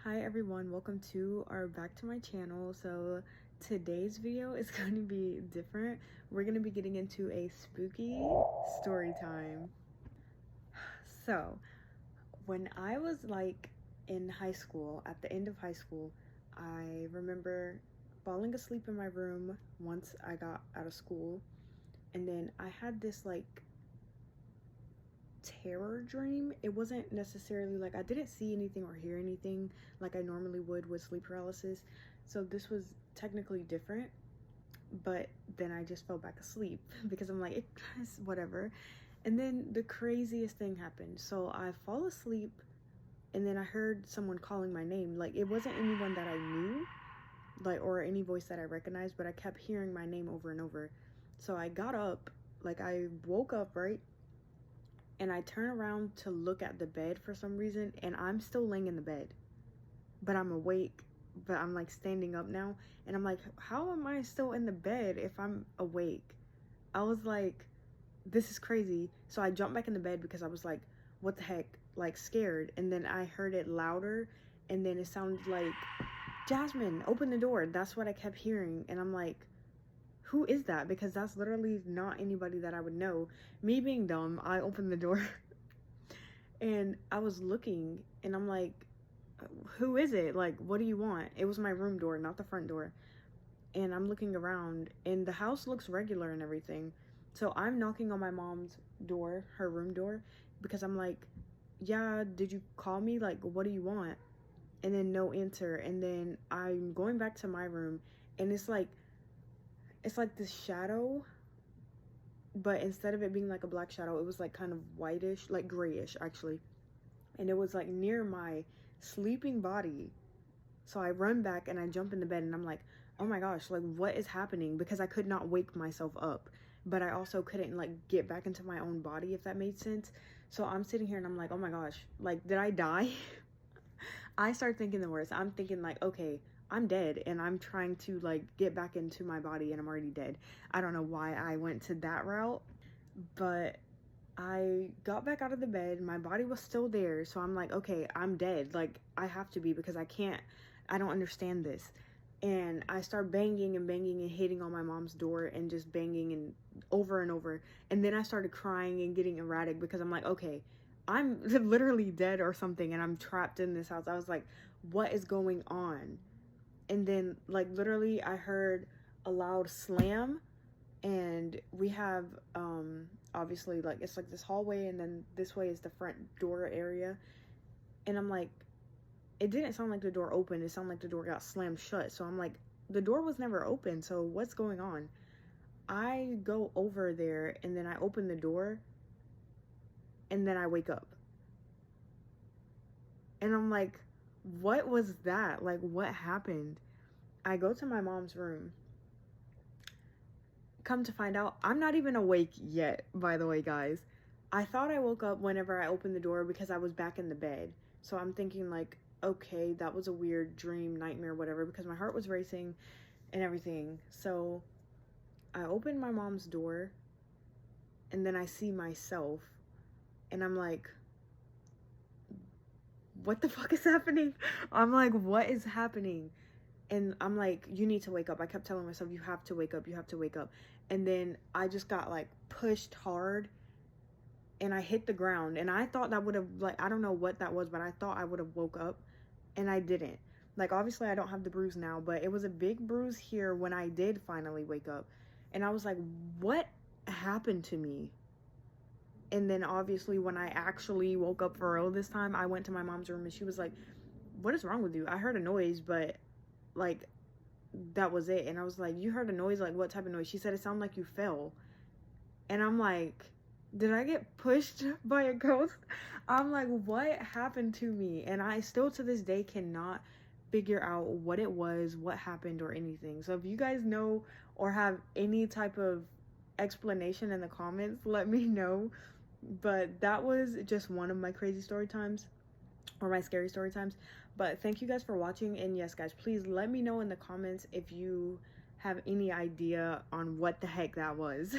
Hi everyone, welcome to back to my channel. So today's video is going to be different. We're going to be getting into a spooky story time. So when I was like in high school, at the end of high school, I remember falling asleep in my room once I got out of school, and then I had this like terror dream. It wasn't necessarily like I didn't see anything or hear anything like I normally would with sleep paralysis, so this was technically different. But then I just fell back asleep because I'm like, it's whatever. And then the craziest thing happened. So I fall asleep, and then I heard someone calling my name. Like, it wasn't anyone that I knew, like, or any voice that I recognized, but I kept hearing my name over and over. So I got up, like I woke up, right? And I turn around to look at the bed for some reason, and I'm still laying in the bed, but I'm awake, but I'm like standing up now, and I'm like, how am I still in the bed if I'm awake? I was like, this is crazy. So I jumped back in the bed because I was like, what the heck, like scared. And then I heard it louder, and then it sounded like, Jasmine, open the door. That's what I kept hearing. And I'm like, who is that? Because that's literally not anybody that I would know. Me being dumb, I opened the door and I was looking, and I'm like, who is it? Like, what do you want? It was my room door, not the front door. And I'm looking around, and the house looks regular and everything. So I'm knocking on my mom's door, her room door, because I'm like, yeah, did you call me? Like, what do you want? And then no answer. And then I'm going back to my room, and it's like this shadow, but instead of it being like a black shadow, it was like kind of whitish, like grayish actually, and it was like near my sleeping body. So I run back and I jump in the bed, and I'm like, oh my gosh, like what is happening? Because I could not wake myself up, but I also couldn't like get back into my own body, if that made sense. So I'm sitting here and I'm like, oh my gosh, like did I die? I start thinking the worst. I'm thinking like, okay, I'm dead, and I'm trying to like get back into my body, and I'm already dead. I don't know why I went to that route, but I got back out of the bed. My body was still there, so I'm like, okay, I'm dead. Like, I have to be, because I don't understand this. And I start banging and banging and hitting on my mom's door, and just banging and over and over. And then I started crying and getting erratic, because I'm like, okay, I'm literally dead or something, and I'm trapped in this house. I was like, what is going on? And then like literally I heard a loud slam, and we have obviously like it's like this hallway, and then this way is the front door area. And I'm like, it didn't sound like the door opened, it sounded like the door got slammed shut. So I'm like, the door was never open, so what's going on? I go over there, and then I open the door, and then I wake up, and I'm like, what was that? Like, what happened? I go to my mom's room. Come to find out, I'm not even awake yet, by the way, guys. I thought I woke up whenever I opened the door, because I was back in the bed. So I'm thinking like, okay, that was a weird dream, nightmare, whatever, because my heart was racing and everything. So I opened my mom's door, and then I see myself, and I'm like, what the fuck is happening? I'm like, what is happening? And I'm like, you need to wake up. I kept telling myself, you have to wake up, you have to wake up. And then I just got like pushed hard, and I hit the ground, and I thought that would have, like, I don't know what that was, but I thought I would have woke up, and I didn't. Like, obviously I don't have the bruise now, but it was a big bruise here when I did finally wake up. And I was like, what happened to me? And then obviously when I actually woke up for real this time, I went to my mom's room, and she was like, what is wrong with you? I heard a noise, but like that was it. And I was like, you heard a noise? Like, what type of noise? She said it sounded like you fell. And I'm like, did I get pushed by a ghost? I'm like, what happened to me? And I still to this day cannot figure out what it was, what happened, or anything. So if you guys know or have any type of explanation in the comments, let me know. But that was just one of my crazy story times, or my scary story times. But thank you guys for watching, and yes guys, please let me know in the comments if you have any idea on what the heck that was.